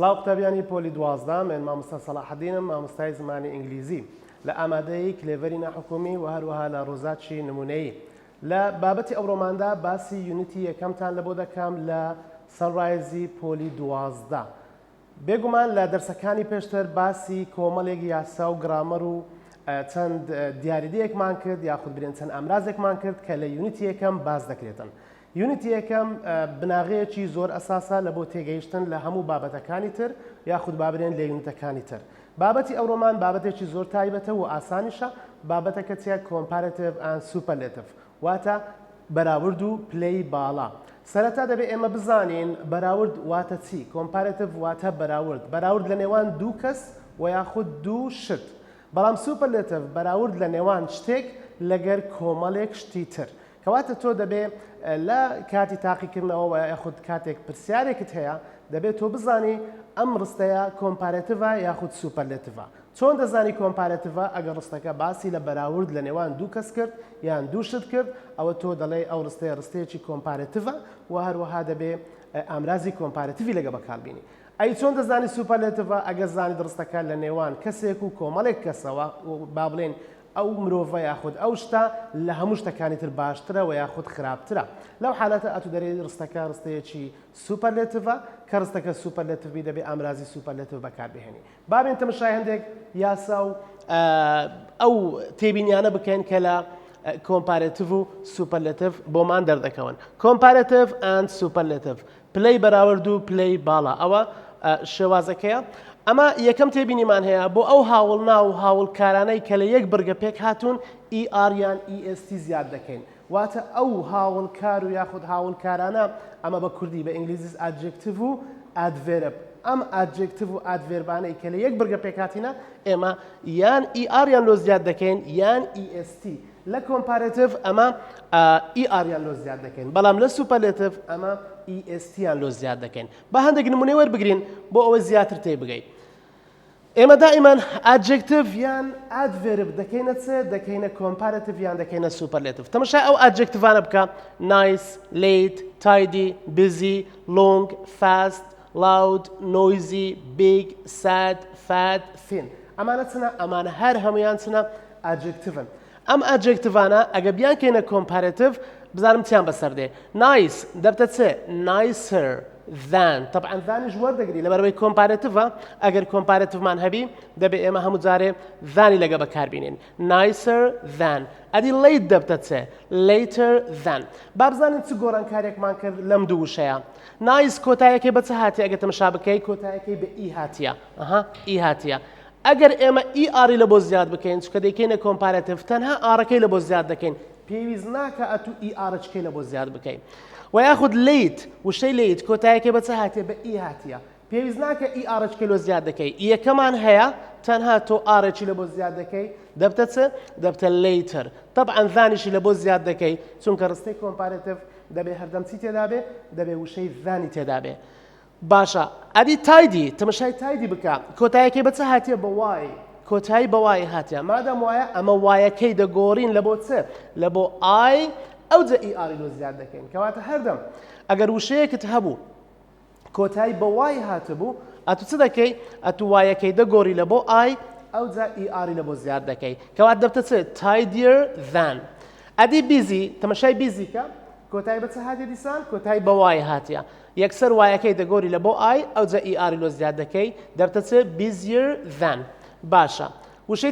سڵاو قوتابیانی پۆلی 12 من مامۆستا سەلاحەدینم مامۆستای زمانی ئینگلیزی لە ئامادەیی کلێڤەری ناحکومی و هەروەها لە ڕۆژاتی نمونەیی لە بابەتی ئەوڕۆماندا باسی یونیتی یەکەمتان لە بۆ دەکەم لە سەنڕایزی پۆلی 12 بێگومان لە دەرسەکانی پێشتر باسی کۆمەڵێک یاسا و گرامەر و چەند دیاریدەیەکمان کرد یاخود برێن چەند ئامرازێکمان کرد کە لە یونیتی یەکەم باز دەکرێتن. یونیتی یەکەم بناغەیەکی زۆر ئەساسە لە بۆ تێگەیشتن لە هەموو بابەتەکانی تر یاخود بابرێن لە یونیتەکانی تر. بابەتی ئەوڕۆمان بابەتێکی زۆر تایبەتە و ئاسانیشە بابەتەکە چیە کۆمپارێتیڤ ئەند سوپەرلێتیڤ واتە بەراورد و پلەی باڵا. سەرەتا دەبێت ئێمە بزانین بەراورد واتە چی کۆمپارێتیڤ واتە بەراورد لە نێوان دوو کەس و یاخود دوو شت. بەڵام سوپەرلێتیڤ بەراورد لە نێوان شتێک لەگەر کۆمەڵێک شتی تر. کەواتە تۆ دەبێت لە کاتی تاقیکردنەوە یاخود کاتێک پرسیارێکت هەیە دەبێت تۆ بزانی ئەم ڕستەیە کۆمپارێتیڤە یاخود سوپەرلێتیڤە. چۆن دەزانی کۆمپارێتیڤە ئەگەر ڕستەکە باسی لە بەراورد لە نێوان دوو کەس کرد یان دوو شت کرد ئەوە تۆ دەڵێ ئەو ڕستەیە ڕستەیەکی کۆمپارێتیڤە و هەروەها دەبێت ئامرازی کۆمپارێتیڤی لەگە بەکاربینی. ئەی چۆن دەزانی سوپەرلێتیڤە ئەگەر زانی ڕستەکە لە نێوان کەسێک و کۆمەڵێک کەسەوە با بڵێن ئەو مرۆڤە یاخود ئەو شتە لە هەموو شتەکانی تر باشترە و یاخود خراپترە. لەو حالەتە ئەتو دەرێت ڕستەکە ڕستەیەکی سوپەرلێتیڤە کە ڕستەکە سوپەرلێتیڤی دەبێت ئامرازی سوپەرلێتیڤ بەکاربهێنی. بابێن تەماشای هەندێک یاسا و ئەو تێبینیانە بکەین کە لە کۆمپارێتیڤ و سوپەرلێتیڤ بۆمان دەردەکەون. کۆمپارێتیڤ ئەند سوپەرلێتیڤ پلەی بەراورد و پلەی باڵا ئەوە شێوازەکەیە. ئەمە یەکەم تێبینیمان هەیە بۆ ئەو هاوڵنا و هاوڵکارانەی کە لە یەک بڕگە پێک هاتوون ER یان EST زیاد دەکەین. واتە ئەو هاوڵکار و یاخود هاوڵکارانە ئەمە بە کوردی بە ئینگلیزی ئادجێکتیڤ و ئادڤێرب. ئەم ئادجێکتیڤ و ئادڤێربانەی کە لە یەک بڕگە پێکهاتینە ئێمە یان ER یان لۆ زیاد دەکەین یان EST. لە کۆمپارێتیڤ ئەمە ER یان لۆ زیاد دەکەین بەڵام لە سوپەرلێتیڤ ئەمە EST یان لۆ زیاد دەکەین. بە هەندێک نمونەی وەربگرین بۆ ئەوە زیاتر تێبگەین. ئێمە دائیمان ئادجێکتیڤ یان ئادڤێرب دەکەینە چ دەکەینە کۆمپارێتیڤ یان دەکەینە سوپەرلێتیڤ. تەماشای ئەو ئادجێکتیڤانە بکە نایس، لیت، تایدی، بیزی، لۆنگ، فاست، لاود، نۆیزی، بیگ، ساد، فات، تhin. ئەمانە چنە ئەمانە هەر هەمویان چنە ئادجێکتیڤن. ئەم ئادجێکتیڤانە ئەگە بیان کەینە کۆمپارێتیڤ بزانم چیان بەسەردێ. نایس دەبتە چ نایسر than. طبعا ذانیش وەردەگری لەبەرەوەی کۆمپارێتیڤە ئەگەر کۆمپارێتیڤمان هەبی دەبێت ئێمە هەموو جارێ ذانی لەگە بەکاربینین. nicer than. ئەدی late دەبتە چ later than. با بزانین چ گۆڕانکاریێکمان کرد لەم دوو وشەیە. نایس کۆتایەکەی بە چ هاتیە ئەگە تەماشا بکەی کۆتایەکەی بە ئی هاتیە. ئی هاتیە. ئەگەر ئێمە ER لە بۆ زیاد بکەین چکە دەکەینە کۆمپارێتیڤ تەنها ئارەکەی لە بۆ زیاد دەکەین پێویست ناکە ئەتو ERچکەی لە بۆ زیاد بکەین. و یاخود لیت وشەی لیت کۆتایەکەی بە چ هاتیە بە ئی هاتیە پێویست ناکە ERچکەی لۆ زیاد دەکەی یەکەمان هەیە تەنها تۆ ئارەکی لە بۆ زیاد دەکەی دەبتە چ دەبتە لیتر. طبعا ذانیشی لە بۆ زیاد دەکەی چونکە ڕستەی کۆمپارێتیڤ دەبێ هەردەم چی تێدا بێ دەبێ وشەی ذانی تێدا بێ. باشە ئەدی تایدی تەماشای تایدی بکە کۆتایەکەی بە چ هاتیە بە وای کۆتایی بە وای هاتیە مادەم وایە ئەمە وایەکەی دەگۆڕین لە بۆ چ لە بۆ ئای ئەو جە ER لۆ زیاد دەکەین کەواتە هەردەم ئەگەر وشەیەکت هەبوو کۆتایی بە وای هاتبوو ئەتو چ دەکەی ئەتو وایەکەی دەگۆڕی لە بۆ ئای ئەو جا ER لە بۆ زیاد دەکەی کەوات دەبتە چ tidier than. ئەدی بیزی تەماشای بیزیکە کۆتایی بە چ هاتیە دیسان کۆتایی بە وای هاتیە یەکسەر وایەکەی دەگۆڕی لە بۆ ئای ئەو جا ER لۆ زیاد دەکەی دەبتە چ busier than. باشە وشەی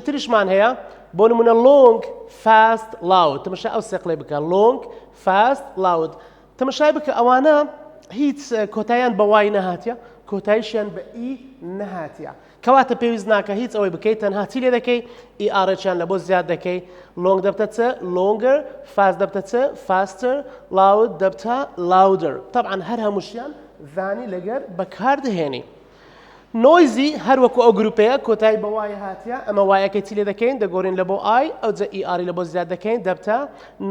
تریشمان هەیە بۆ نمونە long fast loud. تەماشای ئەو سێقلەی بکە long fast loud. تەماشای بکە ئەوانە هیچ کۆتاییان بە وای نەهاتیە کۆتاییشیان بە ئی نەهاتیە کەواتە پێویست ناکە هیچ ئەوەی بکەیت تەنها چی لێ دەکەی ERچیان لە بۆ زیاد دەکەی. long دەبتە چ longer fast دەبتە چ faster loud دەبتە louder. طبعا هەر هەمووشیان ذانی لەگەر بەکاردەهێنی. نۆیزی هەروەکو ئەو گروپەیە کۆتایی بە وای هاتیە ئەمە وایەکەی چی لێ دەکەین دەگۆڕین لە بۆ ئای ئەو جە ER لە بۆ زیاد دەکەین دەبتە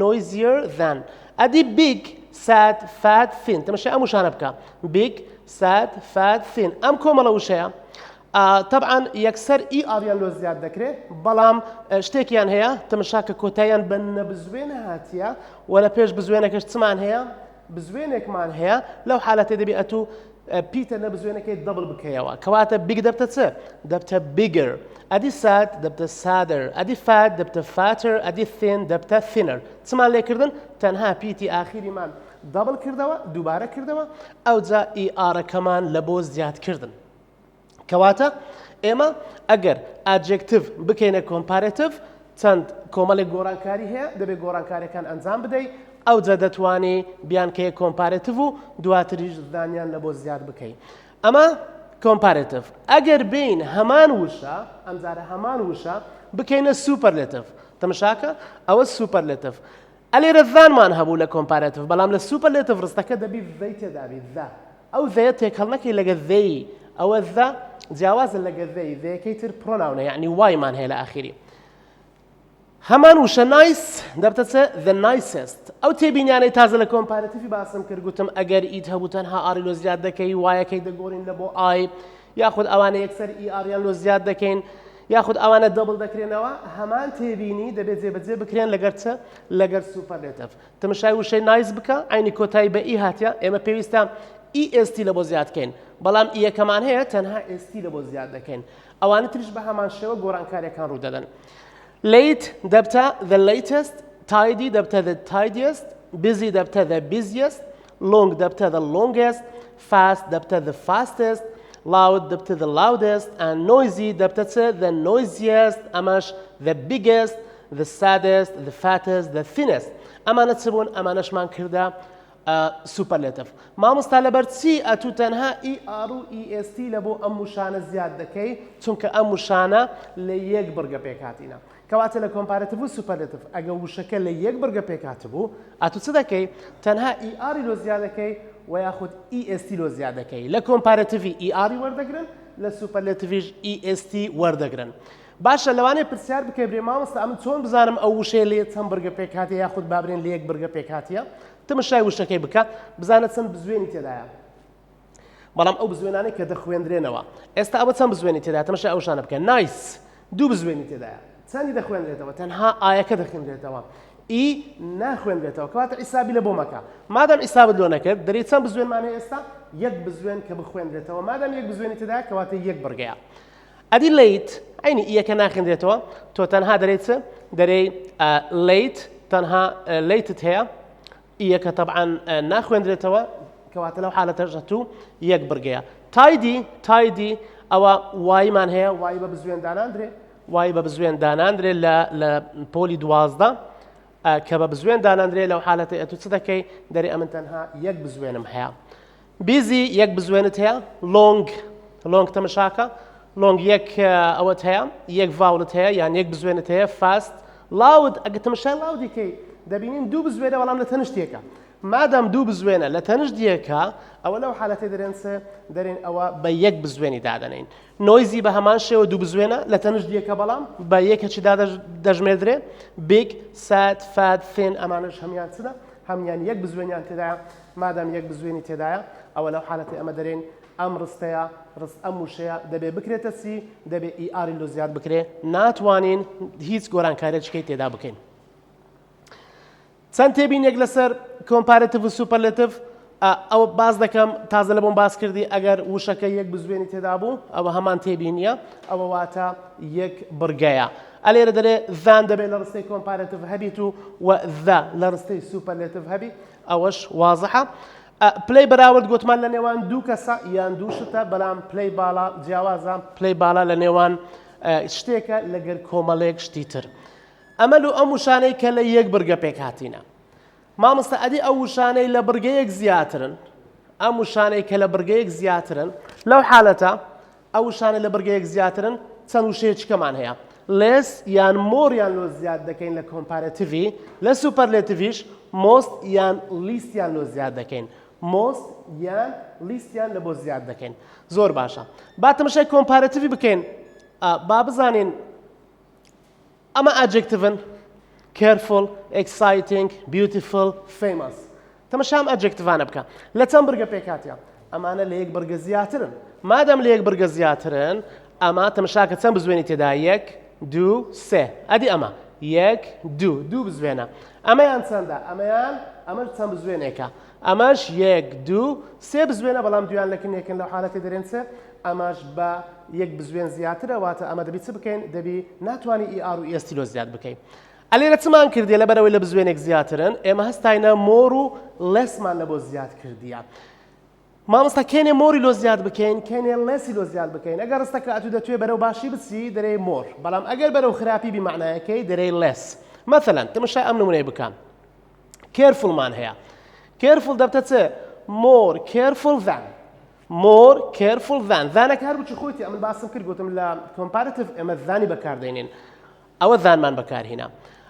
noisier than. ئەدی big sad fat thin. تەماشای ئەم وشانە بکە big sad fat thin. ئەم کۆمەڵە وشەیە طبعا یەکسەر ER یان لۆ زیاد دەکرێت بەڵام شتێکیان هەیە تەماشا کە کۆتاییان بە نەبزوێنە هاتیە و لە پێش بزوێنەکەش چمان هەیە بزوێنێکمان هەیە لەو حالەتێ دەبێت ئەتوو پیتە نەبزوێنەکەی دەبڵ بکەیەوە کەواتە بیگ دەبتە چ دەبتە بیگر ئەدی ساد دەبتە سادر ئەدی فات دەبتە فاتر ئەدی ثین دەبتە ثینر چمان لێکردن تەنها پیتی ئاخیریمان دەبڵ کردەوە دووبارە کردەوە ئەوجا ئی ئارەکەمان لە بۆ زیادکردن کەواتە ئێمە ئەگەر ئادجێکتیڤ بکەینە کۆمپارێتیڤ چەند کۆمەڵێک گۆڕانکاری هەیە دەبێت گۆڕانکاریەکان ئەنجام بدەیت ئەوجا دەتوانێ بیانکەیە کۆمپارێتیڤ و دواتریش دانیان لە بۆ زیاد بکەیت ئەمە کۆمپارێتیڤ ئەگەر بین هەمان وشە ئەمجارە هەمان وشە بکەینە سوپەرلێتیڤ تەماشاکە ئەوە سوپەرلێتیڤ ئەلێرە ذانمان هەبوو لە کۆمپارێتیڤ بەڵام لە سوپەرلێتیڤ ڕستەکە دەبی ذەی تێدابی ذا ئەو ذەیە تێکەڵ نەکەی لەگە ذەی ئەوە ذا جیاوازە لەگە ذەی ذەیەکەی تر پرۆناونە یعنی وایمان هەیە لە ئاخیری هەمان وشە نایس دەبتە چە the nicest ئەو تێبینیانەی تازە لە کۆمپارێتیڤی باسم کرد گوتم ئەگەر ئیت هەبوو تەنها ئاری لۆ زیاد دەکەی وایەکەی دەگۆڕین لە بۆ ئای یاخود ئەوانە یەکسەر ئی ئاریان لۆ زیاد دەکەین یاخود ئەوانە دەبڵ دەکرێنەوە هەمان تێبینی دەبێت جێبەجێ بکرێن لەگەر چە لەگەر سوپەرلێتیڤ تەماشای وشەی نایس بکە عینی کۆتایی بە ئی هاتیە ئێمە پێویستە ئیST لە بۆ زیادکەین بەڵام ئیەکەمان هەیە تەنها ST لە بۆ زیاد دەکەین ئەوانە تریش بە هەمان شێوە گۆڕانکاریەکان ڕوودەدەن late دەبتە the latest tidy دەبتە the tidiest busy دەبتە the busiest long دەبتە the longest fast دەبتە the fastest loud دەبتە the loudest and noisy دەبتە the noisiest ئەمەش the biggest the saddest the fattest the thinnest ئەمانە چ بوون ئەمانەشمان کردە سوپەرلێتیڤ مامۆستا لەبەر چی ئەتوو تەنها ئی ئار و ئیST لە بۆ ئەم وشانە زیاد دەکەی چونکە ئەم وشانە لە یەک بڕگە پێکهاتینە کەواتە لە کۆمپارێتیڤ و سوپەرلێتیڤ ئەگە وشەکە لە یەک بڕگە پێکهات بوو ئەتوو چ دەکەی تەنها ئی ئاری لۆ زیاد دەکەی و یاخود ئیST لۆ زیاد دەکەی لە کۆمپارێتیڤی ئی ئاری وەردەگرن لە سوپەرلێتیڤیش ئیST وەردەگرن باشە لەوانەیە پرسیار بکەی برێ مامۆستا ئەم چۆن بزانم ئەو وشەیە لێ چەند بڕگە پێکهاتیە یاخود بابرێن لە یەک بڕگە پێکهاتیە تەماشای وشەکەی بکە بزانە چەند بزوێنی تێدایە بەڵام ئەو بزوێنانەی کە دەخوێندرێنەوە ئێستا ئەوە چەند بزوێنی تێدایە تەماشای ئەو شانە بکە نایس دوو بزوێنی تێدایە چەندی دەخوێندرێتەوە تەنها ئایەکە دەخوێندرێتەوە ئی ناخوێندرێتەوە کەواتە ئیسابی لە بۆ مەکە مادام ئیسابت لۆ نەکرد دەرێت چەند بزوێنمان هەیە ئێستا یەک بزوێن کە بخوێندرێتەوە مادام یەک بزوێنی تێدایە کەواتە یەک بڕگەیە ئەدی لیت عینی ئیەکە ناخوێندرێتەوە تۆ تەنها دەرێت دەرێ لیت تەنها لیتت هەیە ئیەکە طبعا ناخوێندرێتەوە کەواتە لەو حالەتەشە تو یەک بڕگەیە تایدی ئەوە وایمان هەیە وای بە بزوێن داناندرێ وای بە بزوێن داناندرێ لە پۆلی 12 کە بە بزوێن داناندرێ لەو حالەتە ئەتو چ دەکەی دەرێ ئەمن تەنها یەک بزوێنم هەیە بیزی یەک بزوێنت هەیە لۆنگ تەماشاکە لۆنگ یەک ئەوەت هەیە یەک ڤاولت هەیە یان یەک بزوێنت هەیە فاست لاود ئەگە تەماشای لاودیکەی دەبینین دوو بزوێنە بەڵام لە تەنیشتێکە مادام دوو بزوێنە لە تەنیشتیەکە ئەوە لەو حالەتەی دەرێن ئەوە بە یەک بزوێنی دادەنین نۆیزی بە هەمان شێوە دوو بزوێنە لە تەنیشتیەکە بەڵام بە یەکێکی دەژمێردرێ بیگ ساد فات ثین ئەمانش هەمیان چدە هەمیان یەک بزوێنیان تێدایە مادام یەک بزوێنی تێدایە ئەوە لەو حالەتی ئەمە دەرێن ئەم ڕستەیە ڕست ئەم وشەیە دەبێ بکرێتە چی دەبێ ئی ئاری لۆ زیاد بکرێ ناتوانین هیچ گۆڕانکاریەکەی تێدا بکەین چەند تێبینێک لەسەر کۆمپارێتیڤ و سوپەرلێتیڤ ئەوە باز دەکەم تازە لە بۆم باس کردی ئەگەر وشەکە یەک بزوێنی تێدا بوو ئەوە هەمان تێبینیە ئەوە واتە یەک بڕگەیە ئەلێرە دەرێ ذان دەبێت لە ڕستەی کۆمپارێتیڤ هەبیت و ذا لە ڕستەی سوپەرلێتیڤ هەبی ئەوەش وازەحە پلەی بەراورد گوتمان لە نێوان دوو کەسە یان دوو شتە بەڵام پلەی باڵا جیاوازە پلەی باڵا لە نێوان شتێکە لەگەر کۆمەڵێک شتی تر ئەمە لە ئەم وشانەی کە لە یەک بڕگە پێکهاتینە مامۆستا ئەدی ئەو وشانەی لە بڕگەیەک زیاترن ئەم وشانەی کە لە بڕگەیەک زیاترن لەو حالەتە ئەو وشانە لە بڕگەیەک زیاترن چەند وشەیەکمان هەیە less یان more یان لۆ زیاد دەکەین لە کۆمپارێتیڤی لە سوپەرلێتیڤیش most یان least یان لۆ زیاد دەکەین most یان least یان لە بۆ زیاد دەکەین زۆر باشە با تەماشای کۆمپارێتیڤی بکەین با بزانین ئەمە ئادجێکتیڤن careful exciting beautiful famous تەماشام ئادجێکتیڤانە بکە لە چەند بڕگە پێکهاتیە ئەمانە لە یەک بڕگە زیاترن مادام لە یەک بڕگە زیاترن ئەمە تەماشاکە چەند بزوێنی تێدا یەک دوو سێ ئەدی ئەمە یەک دوو بزوێنە ئەمەیان چەندە ئەمەیان ئەمەش چەند بزوێنێکە ئەمەش 1 2 3 بزوێنە بەڵام دویان لەکنێکن لەو حالەتی دەرێن سێ ئەمەش بە 1 بزوێن زیاترە واتە ئەمە دەبی چ بکەین دەبی ناتوانانی ئیR و ئێستی لۆ زیاد بکەین ئەلێرە چمان کردێ لەبەرەوەی لە بزوێنێک زیاترن ئێمە هەستاینە مۆر و لەسمان لە بۆ زیاد کردیە مامۆستا کێنێ مۆری لۆ زیاد بکەین کێنێ لەسی لۆ زیاد بکەین ئەگەر ڕستەکە ئەتو دەتوێ بەرەو باشی بچی دەرێ مۆر بەڵام ئەگەر بەرەو خراپی بیمعنایەکەی دەرێ لەس مثلەن تماشای ئەم نمونەی بکەم کێرفڵمان هەیە کێرفڵ دەبتە چ more careful than more careful than ذانەکە هەر بچی خۆیتی ئەمن باسم کرد گوتم لە comparative ئێمە ذانی بەکاردێنین ئەوە ذانمان بەکارهێنا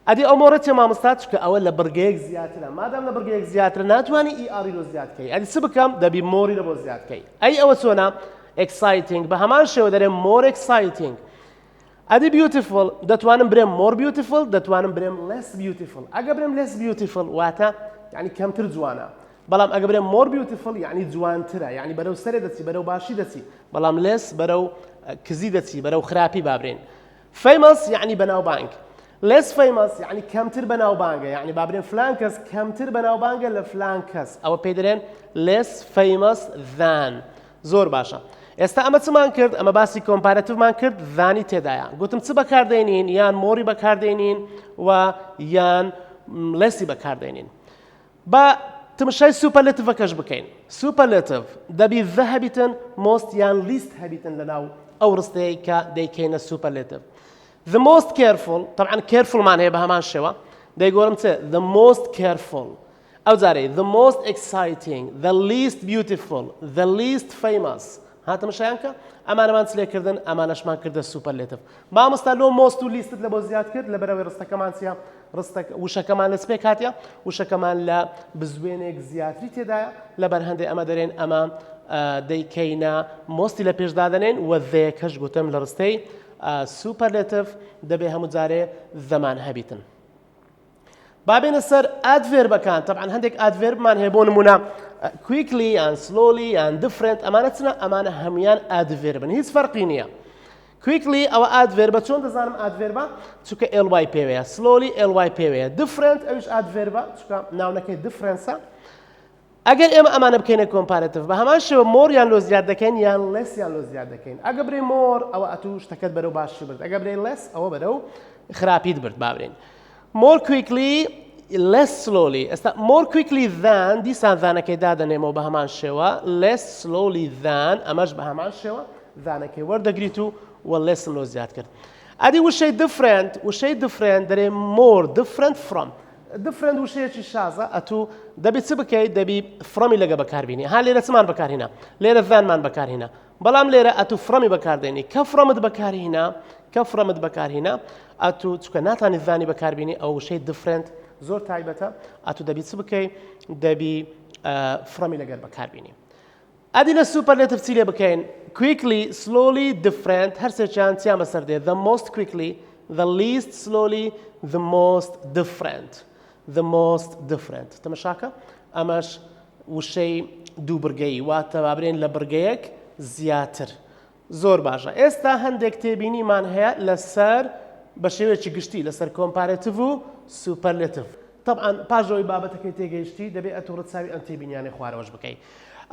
ئەدی ئەو مۆرەتی مامۆستا چکە ئەوە لە بڕگەیەک زیاترە مادام لە بڕگەیەک زیاترە ناتوانانی ئیاری لۆ زیادکەی ئەدی چ بکەم دەبی مۆری لە بۆ زیادکەی ئەی ئەوە چۆنە exciting بە هەمان شێوە دەرێ more exciting ئەدی beautiful دەتوانم برێم more beautiful دەتوانم برێم less beautiful ئەگە برێم less beautiful واتە یعنی کەمتر جوانە بەڵام ئەگە برێم more beautiful یعنی جوانترە یعنی بەرەو سەرێ دەچی بەرەو باشی دەچی بەڵام less بەرەو کزی دەچی بەرەو خراپی بابرێن famous یعنی بەناوبانگ less famous یعنی کەمتر بەناوبانگە یعنی بابرێن فلان کەس کەمتر بەناوبانگە لە فلان کەس ئەوە پێی دەرێن less famous than زۆر باشە ئێستا ئەمە چمان کرد ئەمە باسی کۆمپارەتیڤمان کرد ذانی تێدایە گوتم چ بەکاردێنین یان مۆری بەکاردێنین و یان لەسی بەکاردێنین بە تمشای سوپەرلێتیڤەکەش بکەین سوپەرلێتیڤ دەبی ذە هەبیتن most یان least هەبیتن لەناو ئەو ڕستەیە کە دەیکەینە سوپەرلێتیڤ the most careful طبعا carefulمان هەیە بە هەمان شێوە دەیگۆڕم چ the most careful ئەو جارەی the most exciting the least beautiful the least famous هاتەمەشایانکە ئەمانەمان چلێکردن ئەمانەشمان کردە سوپەرلێتیڤ مامۆستا لۆ مۆست و لیستت لە بۆ زیاد کرد لەبەرەوەی ڕستەکەمان چیە وشەکەمان لە سپێک هاتیە وشەکەمان لە بزوێنێک زیاتری تێدایە لەبەر هەندێک ئەمە دەرێن ئەمە دەیکەینە مۆستی لە پێشدا دەنێن و ذەیەکەش گوتم لە ڕستەی سوپەرلێتیڤ دەبێ هەموو جارێ زەمان هەبیتن بابێنە سەر ئادڤێربەکان طبعا هەندێک ئادڤێربمان هەیە بۆ نمونە quickly and slowly and different ئەمانە چنە ئەمانە هەمویان ئادڤێربن هیچ فەرقی نییە quickly ئەوە ئادڤێربە چۆن دەزانم ئادڤێربە چونکە ly پێوەیە slowly ly پێوەیە different ئەویش ئادڤێربە چونکە ناونەکەی difference ئەگەر ئێمە ئەمانە بکەینە کۆمپارەتیڤ بە هەمان شێوە مۆریان لۆ زیاد دەکەین یان لەسیان لۆ زیاد دەکەین ئەگە برێ مۆر ئەوە ئەتوو شتەکەت بەرەو باشی برد ئەگە برێ لەس ئەوە بەرەو خراپیت برد بابرێن more quickly less slowly ئێستا more quickly than دیسان ذانەکەی دادەنێمەوە بە هەمان شێوە less slowly than ئەمەش بە هەمان شێوە ذانەکەی وەردەگریت و lessم لۆ زیاد کرد ئەدی وشەی different دەرێ more different from different وشەیەکی شازە ئەتوو دەبی چ بکەیت دەبی فڕەمی لەگە بەکاربینی ها لێرە چمان بەکارهێنا لێرە ذانمان بەکارهێنا بەڵام لێرە ئەتوو فڕەمی بەکاردێنی کە فڕەمت بەکارهێنا ئەتوو چکە ناتانی ذانی بەکاربینی ئەو وشەی different زۆر تایبەتە ئەتوو دەبی چ بکەیت دەبی فڕەمی لەگەر بەکاربینی ئەدی لە سوپەرلێتیڤ چی لێ بکەین quickly slowly different هەرسێکیان چیان بەسەر دێ the most quickly the least slowly the most different تەماشاکە ئەمەش وشەی دوو برگەی واتە بابرێن لە برگەیەک زیاتر زۆر باشە ئێستا هەندێک تێبینیمان هەیە لەسەر بە شێوەیەکی گشتی لەسەر کۆمپارەتیڤ و سوپەرلێتیڤ طبعا پاژەوەی بابەتەکەی تێگەیشتی دەبێت ئەتوو ڕەتساوی ئەم تێبینیانەی خوارەوەش بکەیت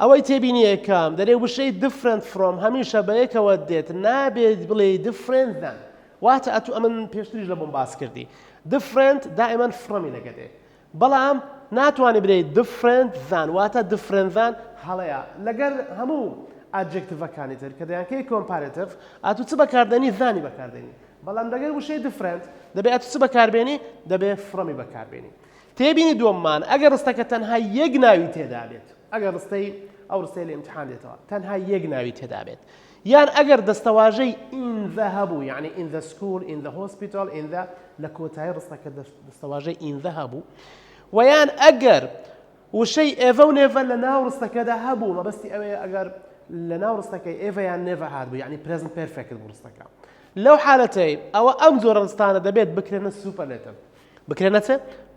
ئەوەی تێبینی یەکەم دەرێ وشەی different from هەمیشە بە یەکەوە دێت نابێت بڵێ different than واتە ئەتوو ئەمن پێشتریش لە بۆم باس کردی different دائما فڕەمی لەگە دێت بەڵام ناتوانێت بڵێ different than واتە different than هەڵەیە لەگەر هەموو ئادجێکتیڤەکانی تر کە دەیانکەی کۆمپارەتیڤ ئەتوو چ بەکاردێنی ذانی بەکاردێنی بەڵام لەگەر وشەی different دەبێت ئەتوو چ بەکاربێنی دەبێت فڕەمی بەکاربێنی تێبینی دووەممان ئەگەر ڕستەکە تەنها یەک ناوی تێدا بێت ئەگەر ڕستەی ئەو ڕستەی لە ئیمتحان دێتەوە تەنها یەک ناوی تێدا بێت یان ئەگەر دەستەواژەی in the هەبوو یعنی in the school in the hospital in the لە کۆتایی ڕستەکە دەستەواژەی in the هەبوو و یان ئەگەر وشەی ئێڤە و نێڤە لە ناو ڕستەکەدا هەبوو مەبەستی ئەوەیە ئەگەر لە ناو ڕستەکەی ئێڤە یان نێڤە هاتبوو یعنی present perfect بوو ڕستەکە لەو حالەتەی ئەوە ئەم جۆرە ڕستانە دەبێت بکرێنە سوپەرلێتیڤ بکرێنە چ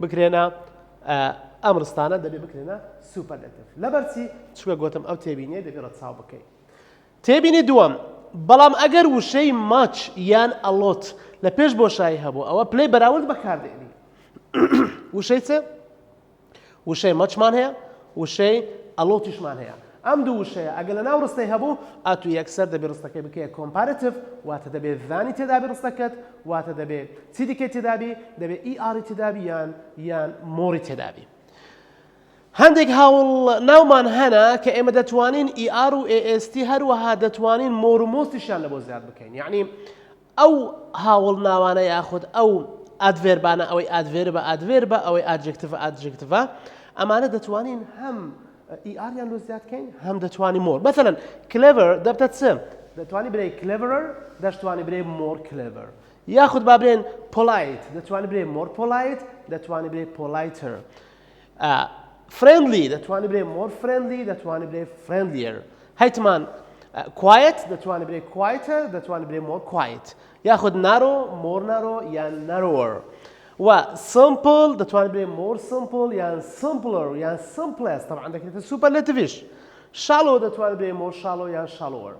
بکرێنە ئەم ڕستانە دەبێت بکرێنە سوپەرلێتیڤ لەبەرچی چووکە گوتم ئەو تێبینیە دەبێت ڕەتساو بکەیت تێبینی دووەم بەڵام ئەگەر وشەی ماچ یان ئەلۆت لە پێش بۆشایی هەبوو ئەوە پلەی بەراورد بەکاردێنی وشەی چ وشەی مەچمان هەیە وشەی ئەڵۆتیشمان هەیە ئەم دوو وشەیە ئەگەر لە ناو ڕستەی هەبوو ئەتو یەکسەر دەبێت ڕستەکەی بکەیە کۆمپارەتیڤ واتە دەبێت زانی تێدابی ڕستەکەت واتە دەبێت چی دیکەی تێدابی دەبێت ئیئاری تێدابی یان مۆری تێدابی هەندێک هاوڵ ناومان هەنا کە ئێمە دەتوانین ئیئار و ئێئێستی هەروەها دەتوانین مۆر و مۆستیشیان لە بۆ زیاد بکەین یعنی ئەو هاوڵ ناوانە یاخود ئەو ئادڤێربانە ئەوەی ئادڤێربە ئەوەی ئادجکتڤە ئەمانە دەتوانین هەم ئیئاریان لۆ زیاد بکەین هەم دەتوانی مۆر مثلەن کلێڤەر دەبتە چ دەتوانی برێ کلێڤەرەر دەتوانی برێ مۆر کلێڤەر یاخود با برێن پۆلایت دەتوانی برێ مۆر پۆلایت دەتوانی برێ پۆلایتر friendly دەتوانی برێ مۆر friendly دەتوانی برێ friendlier هەیتمان quiet دەتوانی برێ quieter دەتوانی برێ more quiet یاخود narrow more narrow یان narrower و simple دەتوانی برێ more simple یان simpler یان simplest طبعا دەکرێتە superlative-ish shallow دەتوانی برێ more shallow یان shallower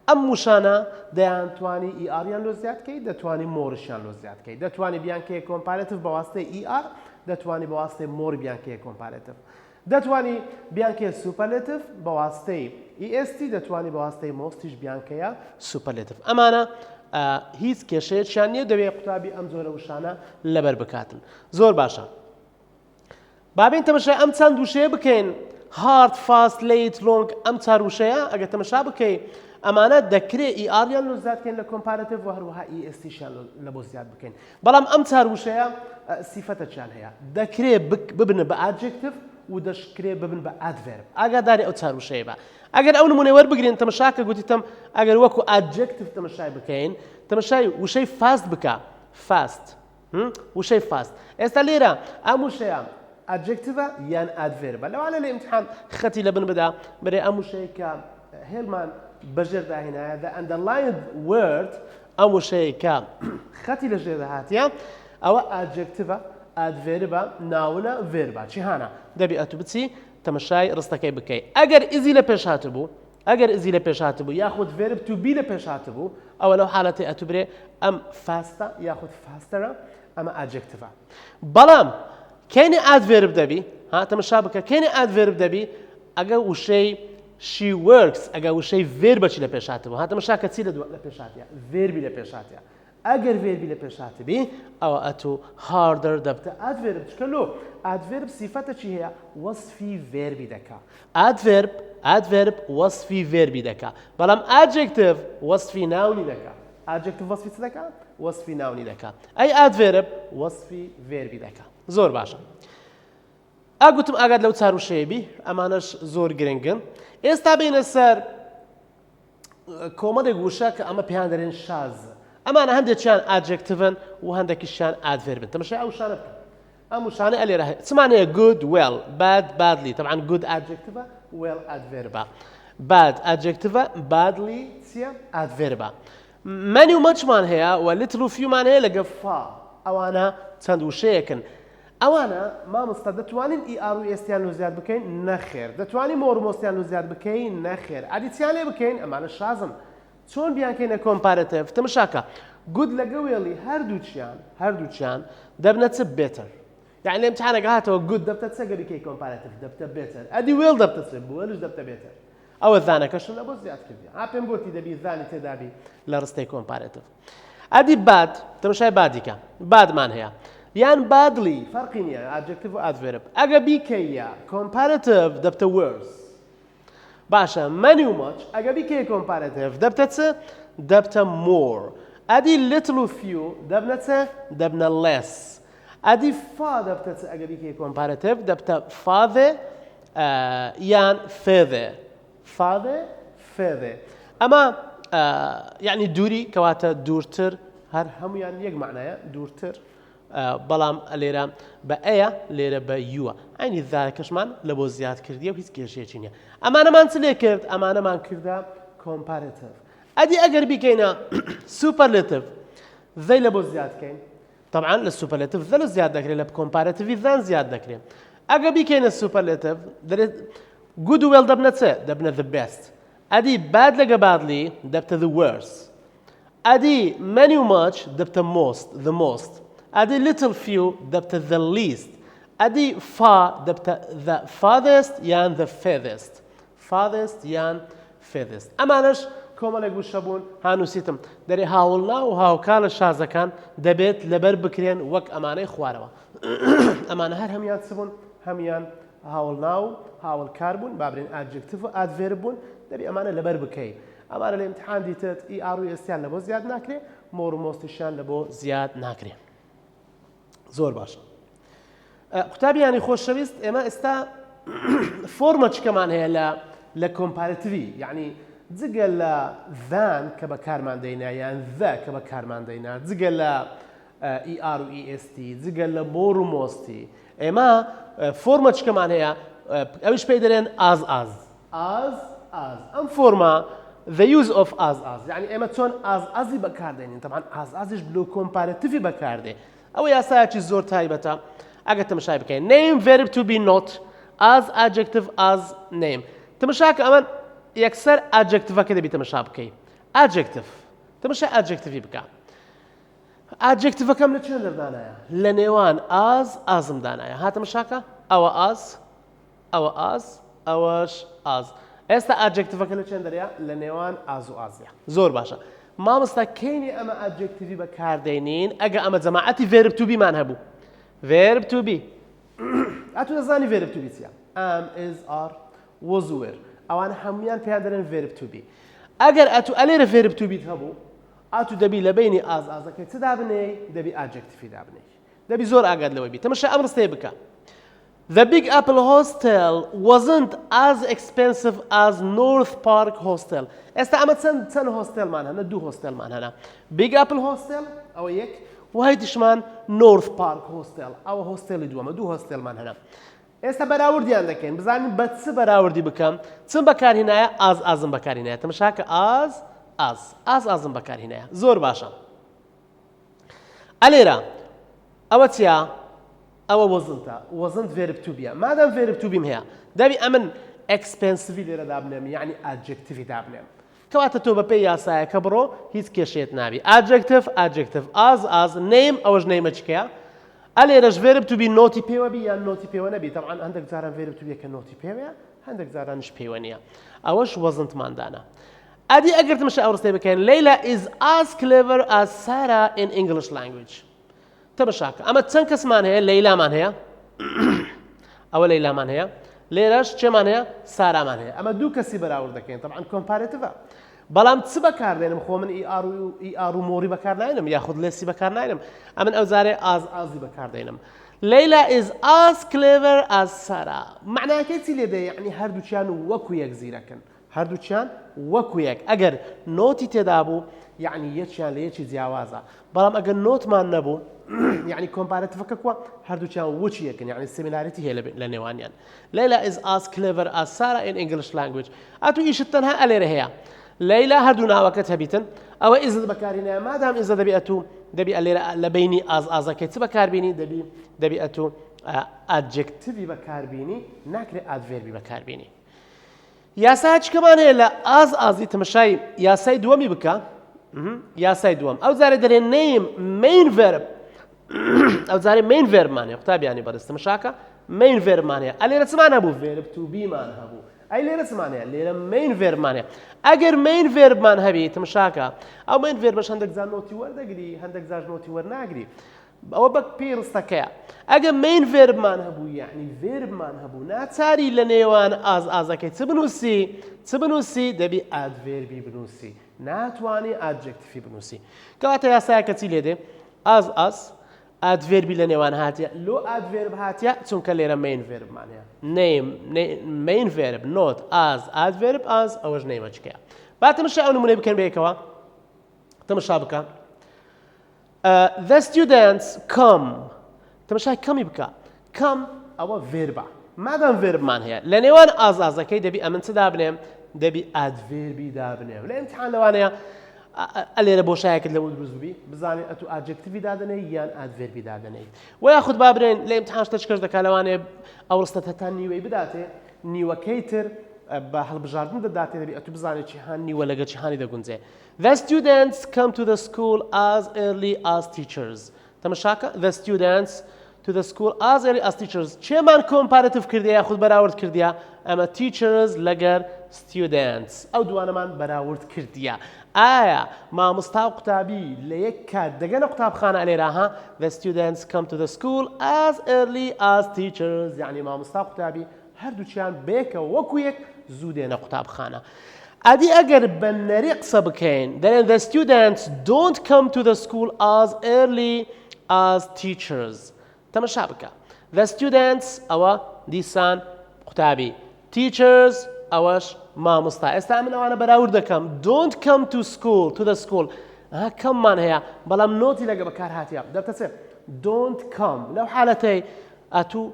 ئەم وشانە دەیانتوانی ئیئاریان لۆ زیاد بکەیت دەتوانی مۆرشیان لۆ زیاد بکەیت دەتوانی بیانکەیە کۆمپارەتیڤ بە واستەی ئیئار دەتوانی بە واستەی مۆر بیانکەیە کۆمپارەتیڤ دەتوانی بیانکەیە سوپەرلێتیڤ بە واستەی ئیئێستی دەتوانی بە واستەی مۆستیش بیانکەیە سوپەرلێتیڤ ئەمانە هیچ کێشەیەکیان نییە دەوێت قوتابی ئەم جۆرە وشانە لەبەر بکاتن زۆر باشە بابین تەمەشای ئەم چەند وشەیە بکەین هارد فاست لیت لۆنگ ئەم چار وشەیە ئەگەر تەمەشا بکەی ئەمانە دەکرێت ئیئاریان لۆ زیاد بکەین لە کۆمپارەتیڤ و هەروەها ئیئێستیشیان لە بۆ زیاد بکەین بەڵام ئەم چار وشەیە سیفەتەکیان هەیە دەکرێت ببنە بە ئادجکتیڤ و دەشکرێت ببن بە ئادڤێرب ئاگاداری ئەو چار وشەیە بە ئەگەر ئەو نمونەی وەربگرین تەمەشاکە گوتیتم ئەگەر وەکو ئادجکتیڤ تەمەشای بکەین تەمەشای وشەی فاست بکە فاست وشەی فاست ئێستا لێرە ئەم وشەیە ئادجکتیڤە یان ئادڤێربە لەوانە لە ئیمتحان خەتی لە بن بدا بەرێ ئەم وشەیە کە هێلمان بەژێر داهێنایە the underlined word ئەم وشەیە کە خەتی لە ژێر داهاتیە ئەوە ئادجکتیڤە ئادڤێربە ناونە ڤێربە چی هانە دەبێت ئەتو بچی تەمەشای ڕستەکەی بکەی ئەگەر ئیزی لە پێش هاتبوو ئەگەر ئیزی لە پێش هاتبوو یاخود ڤێرب تو بی لە پێش هاتبوو ئەوە لەو حالەتی ئەتو برێ ئەم فاستە یاخود فاستەرە ئەمە ئادجکتیڤە بەڵام کەینی ئادڤێرب دەبی ها تەمەشا بکە کەینی ئادڤێرب دەبی ئەگەر وشەی she works ئەگەر وشەی ڤێربەچی لە پێش هاتبوو ها تەمەشا کە چی لە پێش هاتیە ڤێربی لە پێش هاتیە ئەگەر ڤێربی لە پێش هاتبی ئەوە ئەتو هاردەر دەبتە ئادڤێرب چکەلۆ ئادڤێرب سیفەتە چی هەیە وەصفی ڤێربی دەکا ئادڤێرب وەصفی ڤێربی دەکا بەڵام ئادجکتیڤ وەصفی ناونی دەکا ئادجکتیڤ وەصفی چ دەکا وەصفی ناونی دەکا ئەی ئادڤێرب وەصفی ڤێربی دەکا زۆر باشە ئاگوتم ئاگات لەو چار وشەیەبی ئەمانەش زۆر گرنگن ئێستا بینە سەر کۆمەڵێک وشە کە ئەمە پێیان دەرێن شاز ئەمانە هەندێکیان ئادجکتیڤن و هەندێکیشیان ئادڤێربن تەمەشای ئەو شانە بکە ئەم وشانە ئەلێرە هەیە چمانەیە good well bad badly طبعا good ئادجکتیڤە well ئادڤێربە bad ئادجکتیڤە badly چییە ئادڤێربە many و muchمان هەیە و little و fewمان هەیە لەگە فا ئەوانە چەند وشەیەکن ئەوانە مامۆستا دەتوانین ئیئار و ئێستیان لۆ زیاد بکەین نەخێر دەتوانین مۆر و مۆستیان لۆ زیاد بکەین نەخێر ئەدیچیان لێ بکەین ئەمانە شازن چۆن بیانکەینە کۆمپارەتیڤ تەمەشاکە گود لەگە وێڵی هەردووچیان دەبنە چ بێتر یعنی لە ئیمتحانێک هاتەوە گود دەبتە چ گەریکەی کۆمپارەتیڤ دەبتە بێتر ئەدی وێڵ دەبتە چ بووەلش دەبتە بێتر ئەوە زانەکەشن لە بۆ زیاد کردی ها پێم گوتی دەبی زانی تێدابی لە ڕستەی کۆمپارەتیڤ ئەدی باد تەمەشای بادیکە بادمان هەیە یان badly فەرقی نییە ئادجکتیڤ و ئادڤێرب ئەگە بیکەیە کۆمپارەتیڤ دەبتە worse باشە many و much ئەگە بیکەیە کۆمپارەتیڤ دەبتە چ دەبتە more ئەدی little و few دەبنە چ دەبنە less ئەدی فا دەبتە چ ئەگە بیکەیە کۆمپارەتیڤ دەبتە farther یان further ئەمە یعنی دووری کەواتە دوورتر هەر هەمویان یەک معنایە دوورتر بەڵام لێرە بە ئەیە لێرە بە یووە ئەینی زارەکەشمان لە بۆ زیاد کردیە و هیچ کێشەیەکی نییە ئەمانەمان چ لێ کرد ئەمانەمان کردە کۆمپارەتیڤ ئەدی ئەگەر بیکەینە سوپەرلێتیڤ زەی لە بۆ زیادکەین طبعا لە سوپەرلێتیڤ زە لە زیاد دەکرێت لە کۆمپارەتیڤی زان زیاد دەکرێت ئەگە بیکەینە سوپەرلێتیڤ دەرێت گود و وێڵ دەبنە چ دەبنە the best ئەدی bad لەگە badly دەبتە the worst ئەدی many و much دەبتە the most ئەدی little few دەبتە the least ئەدی فا دەبتە the farthest یان the furthest farthest یان furthest ئەمانش کۆمەڵێک وشە بوون هانووسیتم دەرێ هاوڵنا و هاوکارە شازەکان دەبێت لەبەر بکرێن وەک ئەمانەی خوارەوە ئەمانە هەر هەمیان چ بوون هەمیان هاوڵنا و هاوڵکار بوون بابرین ئادجکتیڤ و ئادڤێرب بوون دەبێ ئەمانە لەبەر بکەیت ئەمانە لە ئیمتحان دیتت ئار و ئێستیان لە بۆ زیاد ناکرێ مۆر و مۆستیشیان لە بۆ زیاد ناکرێ زۆر باشە قوتابیانی خۆشەویست ئێمە ئێستا فۆرمە چکەمان هەیە لە کۆمپارەتیڤی یعنی جگە لە than کە بە کارمان دەینا یان the کە بە کارمان دەینا جگە لە ئار و ئێستی جگە لە مۆر و مۆستی ئێمە فۆرمە چکەمان هەیە ئەوش پێی دەرێن ئاز ئەم فۆرمە the use of as یعنی ئێمە چۆن ئازی بەکاردێنین تەمان ئازیش بلو کۆمپارەتیڤی بەکاردێ ئەوە یاسایەکی زۆر تایبەتە ئەگەر تەمەشای بکەین name verb to be not as adjective as name تەمەشاکە ئەمە یەکسەر ئادجکتیڤەکە دەبی تەمەشا بکەی ئادجکتیڤ تەمەشای ئادجکتیڤی بکە ئادجکتیڤەکەم لە چێ دەردانایە لە نێوان ئازم دانایە هاتەمەشاکە ئەوە ئەوەش ئاز ئێستا ئادجکتیڤەکە لە چێن دەرەیە لە نێوان ئاز و ئازیە زۆر باشە مامۆستا کەینی ئەمە ئادجکتیڤی بەکاردێنین ئەگە ئەمە جەماعەتی verb to be مان هەبوو verb to be ئەتو دەزانی verb to be چییە am is are was were ئەوانە هەمویان پێیان دەرێن verb to be ئەگەر ئەتو ئەلێرە verb to be هەبوو ئەتو دەبی لە بینی ئازەکەی چ دابنێ دەبی ئادجکتیڤی دابنێ دەبی زۆر ئاگاد لەوەی بی تەمەشا ئەم ڕستەیە بکە The Big Apple Hostel wasn't as expensive as North Park Hostel. ئێستا ئەمە چەند هۆستێلمان هەنە دوو هۆستێلمان هەنە Big Apple Hostel ئەوە یەک وهایتیشمان North Park Hostel ئەوە هۆستێلی دووەمە دوو هۆستێلمان هەنە ئێستا بەراوردیان دەکەین بزانین بە چ بەراوردی بکەم چم بەکارهێنایە ئازم بەکارهێنایە تەمەشاکە ئازم بەکارهێنایە زۆر باشە ئەلێرە ئەوە چیە ئەوە وەزنت verb to be مادام verb to be هەیە دەبی ئەمن expensive لێرە دابنێم یعنی ئادجکتیڤی دابنێم کەواتە تۆ بەپێی یاسایەکە بڕۆ هیچ کێشێت نابی ئادجکتیڤ ئاز name ئەوەش نەیمە چکەیە ئەلێرەش verb to be نۆتی پێوە بی یان نۆتی پێوە نەبی تەبعاً هەندێک جاران verb to be کە نۆتی پێوەیە هەندێک جارانش پێوە نییە ئەوەش وەزنتماندانە ئەدی ئەگەر تمەشە ئەو ڕستەی بکەین Leila is as clever as Sarah in English language تەمەشاکە ئەمە چەند کەسمان هەیە لەیلامان هەیە ئەوە لەیلامان هەیە لێرەش چێمان هەیە سارامان هەیە ئەمە دوو کەسی بەراورد دەکەین تەبعاً کۆمپارێتیڤە بەڵام چ بەکاردێنم خۆ من ئار و مۆری بەکارداینم یاخود لێسی بەکارناینم ئەمن ئەو جارێ ئازی بەکاردێنم Leila is as clever as Sarah معناکەی چی لێدە یعنی هەردووچیان وەکو یەک زیرەکن هەردووچیان وەکو یەک ئەگەر نۆتی تێدا بوو یعنی یەکیان لە یەکی جیاوازە بەڵام ئەگەر نۆتمان نەبوو یعنی کۆمپارێتیڤەکە کووە هەردووچیان وەکی یەکن یعنی سیمیلاریتی هەیە لە نێوانیان Leila is as clever as Sarah in English language ئەتو ئیشت تەنها ئەلێرە هەیە لەیلا هەردوو ناوەکەت هەبیتن ئەوە ئیزت بەکارهێنایە مادام ئیزە دەبی ئەتو دەبی ئەلێرە لە بینی ئازەکەی چ بەکاربینی دەبی ئەتو ئادجکتیڤی بەکاربینی ناکرێت ئادڤێربی بەکاربینی یاسای چکەمان هەیە لە ئازی تەمەشای یاسای دووەمی بکە یاسای دووەم ئەو جارێ دەرێ name main verb ئەو جارێ main verbمان هەیە قوتابیانی بەڕێز تەمەشاکە main verbمان هەیە ئەلێرە چمان هەبوو verb to be مان هەبوو ئەی لێرە چمان هەیە لێرە main verbمان هەیە ئەگەر main verbمان هەبی تەمەشاکە ئەو main verbش هەندێک جار نۆتی وەردەگری هەندێک جار نۆتی وەرناگری ئەوە بەک پێی ڕستەکەیە ئەگەر main verbمان هەبوو یعنی verbمان هەبوو ناچاری لە نێوان ئازەکەی چ بنووسی دەبی ئادڤێربی بنووسی ناتوانی ئادجکتیڤی بنووسی کەواتە یاسایەکە چی لێدێ ئادڤێربی لە نێوان هاتیە لۆ ئادڤێرب هاتیە چونکە لێرە main verbمان هەیە main verb not as adverb as ئەوەش نەیمە چکەیە با تەمەشا ئەو نمونەی بکەن بەیەکەوە تەمەشا بکە the students come تەمەشای کەمی بکە کەم ئەوە verبە مادام verbمان هەیە لە نێوان ئازەکەی دەبی ئەمن چ دابنێم دەبی ئادڤێربی دابنێم لە ئیمتحان لەوانەیە ئەلێرە بۆشایەکت لەوە دروست ببی بزانێت ئەتو ئادجکتیڤی دادنەی یان ئادڤێربی دادنەی و یاخود با برێن لە ئیمتحان شتە چکەش دەکا لەوانەیە ئەو ڕستە هەتا نیوەی بداتێ نیوەکەی تر بە هەڵبژاردن دەداتێ دەبی ئەتو بزانێت جیهان نیوە لەگە جیهانی دەگونجێ The students come to the school as early as teachers تەمەشاکە The students to the school as early as teachers چێمان comparative کردیا یاخود بەراورد کردیا ئەمە teachers لەگەر students ئەو دوانەمان بەراورد کردیا ئایا مامۆستا و قوتابی لە یەک کات دەگەنە قوتابخانە لێرەها the students come to the school as early as teachers یعنی مامۆستا و قوتابی هەردووچیان بێکەوە وەکو یەک زوو دێنە قوتابخانە ئەدی ئەگەر بە نەری قسە بکەین دەڵێن the students don't come to the school as early as teachers تەماشا بکە the students ئەوە دیسان قوتابی teachers ئەوەش مامۆستا ئێستا من ئەوانە بەراورد دەکەم don't come to school to the school کەممان هەیە بەڵام نۆتی لەگە بەکار هاتیە دەبتەچێ don't come لەو حالەتەی ئەتوو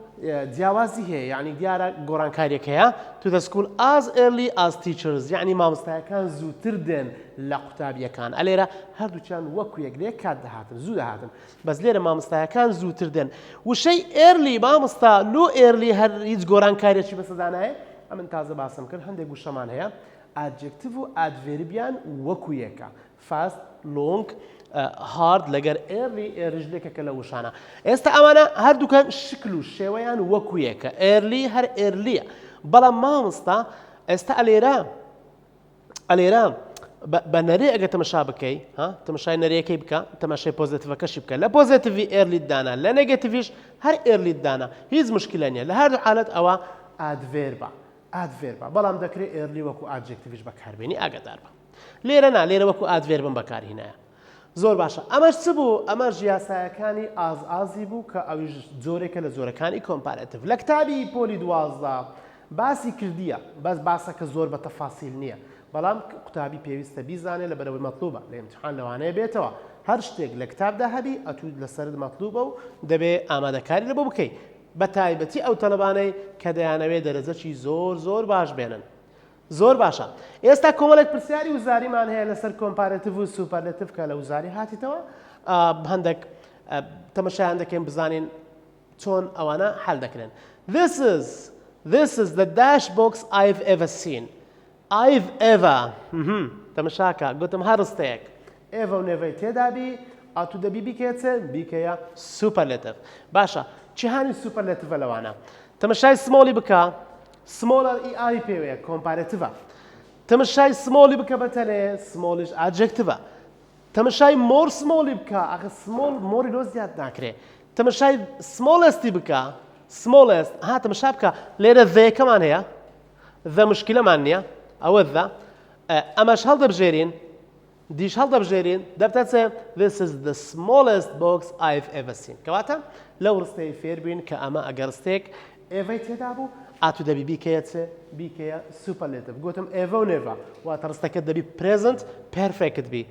جیاوازی هەیە یعنی دیارە گۆڕانکاریەک هەیە to the school as early as teachers یعنی مامۆستایەکان زووتر دێن لە قوتابیەکان ئەلێرە هەردووچیان وەکو یەک لێک کات دەهاتن زوو دەهاتن بەس لێرە مامۆستایەکان زووتر دێن وشەی early مامۆستا لۆ early هەر هیچ گۆڕانکاریەکی بەسەدانایە ئەمن تازە باسم کرد هەندێک گوشەمان هەیە adjective و adverbiان وەکو یەکە fast long hard لەگەر early لێکەکە لە وشانە ئێستا ئەمانە هەردووکان شکل و شێوەیان وەکو یەکە early هەر earlyە بەڵام مامۆستا ئێستا ئەلێرە بە نەرێ ئەگە تەمەشا بکەی تەمەشای نەرێەکەی بکە تەماشای پۆزیتیڤەکەشی بکە لە پۆزیتیڤی early دانا لە نێگەتیڤیش هەر early دانا هیچ مشکلە نییە لە هەردوو حالەت ئەوە adverba بەڵام دەکرێت early وەکو adjectivیش بەکاربێنی ئاگادار بە لێرە وەکو adverbم بەکارهێنایە زۆر باشە ئەمەش چ بوو ئەمەش یاسایەکانی ئازی بوو کە ئەویش جۆرێکە لە جۆرەکانی کۆمپارەتیڤ لە کتابی پۆلی 12 باسی کردیە بەس باسەکە زۆر بە تەفاسیل نییە بەڵام قوتابی پێویستە بیزانێت لە بەرەوەی مەطلوبە لە ئیمتحان لەوانەیە بێتەوە هەر شتێک لە کتابدا هەبی ئەتوو لەسەرت مەطلوبە و دەبێ ئامادەکاری لە بۆ بکەیت بە تایبەتی ئەو تەلەبانەی کە دەیانەوێت دەرەجەی زۆر باش بێنن زۆر باشە ئێستا کۆمەڵێک پرسیاری وزاریمان هەیە لەسەر کۆمپارەتیڤ و سوپەرلەتیڤ کە لە وزاری هاتیتەوە هەندێک تەمەشایان دەکەین بزانین چۆن ئەوانە حەل دەکرێن This is the dash box I've ever seen I've ever تەمەشاکە گوتم هەڕستەیەک ئێڤە و نێڤەی تێدابی ئاتو دەبی بیکێتە بیکەیە سوپەرلەتیڤ باشە چیهانی سوپەرلەتیڤە لەوانە تەمەشای سمۆلی بکە سمۆلەر ئاری پێوەیە کۆمپارەتیڤە تەمەشای سمۆلی بکە بەتەنێ سمۆلیش ئادجەکتیڤە تەمەشای مۆر سمۆلی بکە ئەخە سمۆل مۆری لۆ زیاد ناکرێ تەمەشای سمۆلەستی بکە سمۆلەست تەمەشا بکە لێرە ذەیەکەمان هەیە ذە مشکلەمان نییە ئەوە ذە ئەمەش هەڵدەبژێرین دیش هەڵدەبژێرین دەبتەچێ This is the smallest box I've ever seen کەواتە لەو ڕستەی فێربین کە ئەمە ئەگەر ڕستێک ئێڤەی تێدا بوو ئاتو دەبی بیکەیە سوپەرلەتیڤ گوتم ئێڤە و نێڤە واتە ڕستەکەت دەبی present perfect بی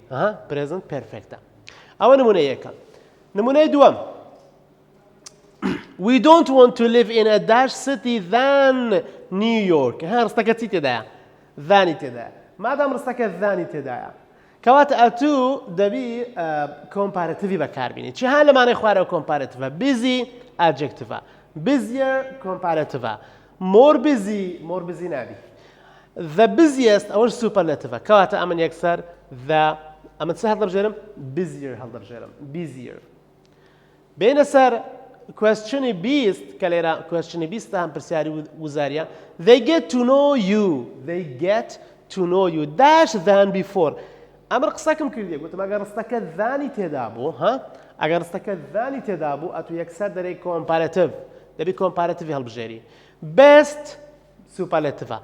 present perfectە ئەوە نمونە یەکە نمونەی دووەم We don't want to live in a dash city than New York ڕستەکە چی تێدایە ذانی تێدایە مادام ڕستەکە ذانی تێدایە کەواتە ئەتوو دەبی کۆمپارەتیڤی بەکاربینی چی هەن لەمانەی خوارەوە کۆمپارەتیڤە busy adjectivە busier comparative more busy نابی the busiest ئەوەش superlative کەواتە ئەمن یەکسەر the ئەمن چ هەڵدەبژێرم busier بینە سەر questionی 20 کە لێرە questionی 20 هەم پرسیاری وزاریە they get to know you dash than before ئەمر قسەکەم کردیە گوتم ئەگەر ڕستەکە ذانی تێدا بوو ئەگەر ڕستەکە ذانی تێدا بوو ئەتوو یەکسەر دەرەی کۆمپارەتیڤ دەبی کۆمپارەتیڤی هەڵبژێری best سوپەرلەتیڤە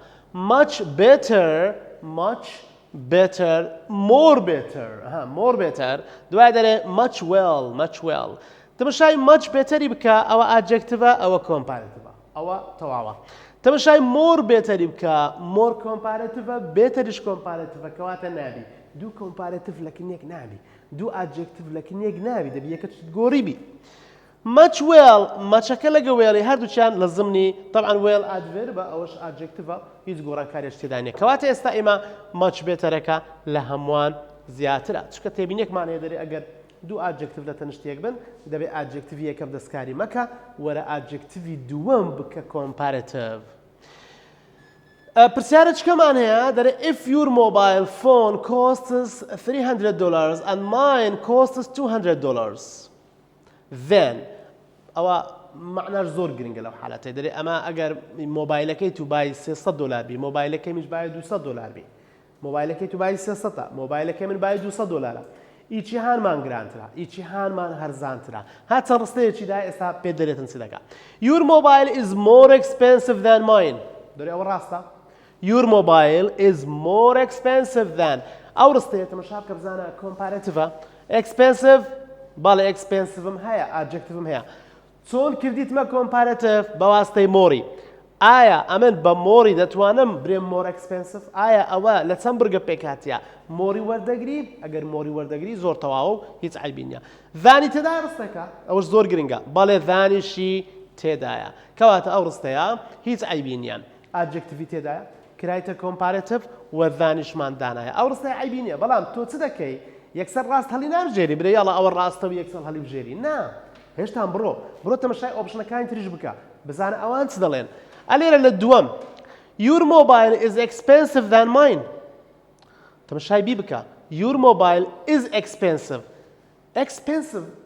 much better more better دوای دەرێ much well تەمەشای much betteری بکە ئەوە adjectivە ئەوە کۆمپارەتیڤە ئەوە تەواوە تەمەشای more betteری بکە more کۆمپارەتیڤە betteriش کۆمپارەتیڤە کەواتە نابی دوو کۆمپارەتیڤ لە کنیەک نابی دوو adjective لە کنیەک نابی دەبی یەکەت گۆڕی بی much well مەچەکە لەگە وێڵی هەردووچیان لە زمنی طبعا well adverb ئەوەش adjectivە هیچ گۆڕانکاریش تێدا نییە کەواتە ئێستا ئێمە much betterەکە لە هەمووان زیاترە چونکە تێبینێکمان هەیە دەرێ ئەگەر دوو adjective لە تەنیشتێک بن دەبێت adjective یەکەم دەستکاری مەکە وەرە adjective دووەم بکە comparative پرسیارە چکەمان هەیە دەرێ if your mobile phone costs $300 and mine costs $200 then ئەوە معناش زۆر گرنگە لەو حالەتە دەرێ ئەمە ئەگەر مۆبایلەکەی تو بای $300 بی مۆبایلەکەی میش بای $200 بی مۆبایلەکەی تو بای 300 مۆبایلەکەی من بای $200 ئیچی هانمان گرانترا ئیچی هانمان هەرزانترا هاتە ڕستەیەکی دا ئێستا پێ دەرێتن چ دەکات your mobile is more expensive than mine دەرێ ئەوە ڕاستە your mobile is more expensive than ئەو ڕستەیە تەماشا بکە بزانە کۆمپارەتیڤە expensive باڵێ expensiveم هەیە adjectivem هەیە چۆن کردیتمە کۆمپارەتیڤ بە واستەی مۆری ئایا ئەمن بە مۆری دەتوانم برێم مۆر ئەکسپێنسف ئایا ئەوە لە چەند بڕگە پێکاتیا مۆری وەردەگری ئەگەر مۆری وەردەگری زۆر تەواو و هیچ عیبی نییە ذانی تێدا ڕستەکە ئەوەش زۆر گرنگە بەڵێ ذانیشی تێدایە کەواتە ئەو ڕستەیە هیچ عیبی نییە ئادجکتیڤی تێدایە کرایتە کۆمپارەتیڤ وە ذانیشمان دانایە ئەو ڕستەیە عیبی نییە بەڵام تۆ چ دەکەی یەکسەر ڕاست هەڵی نابژێری برێ یاڵە ئەوە ڕاستە و یەکسەر هەڵی بژێری نا هێشتا بڕۆ تەماشای ئۆپشنەکانی تریش بکە بزانە ئەوان چ دەڵێن ئەلێرە لە دووەم your mobile is expensive than mine تەماشای بی بکە your mobile is expensive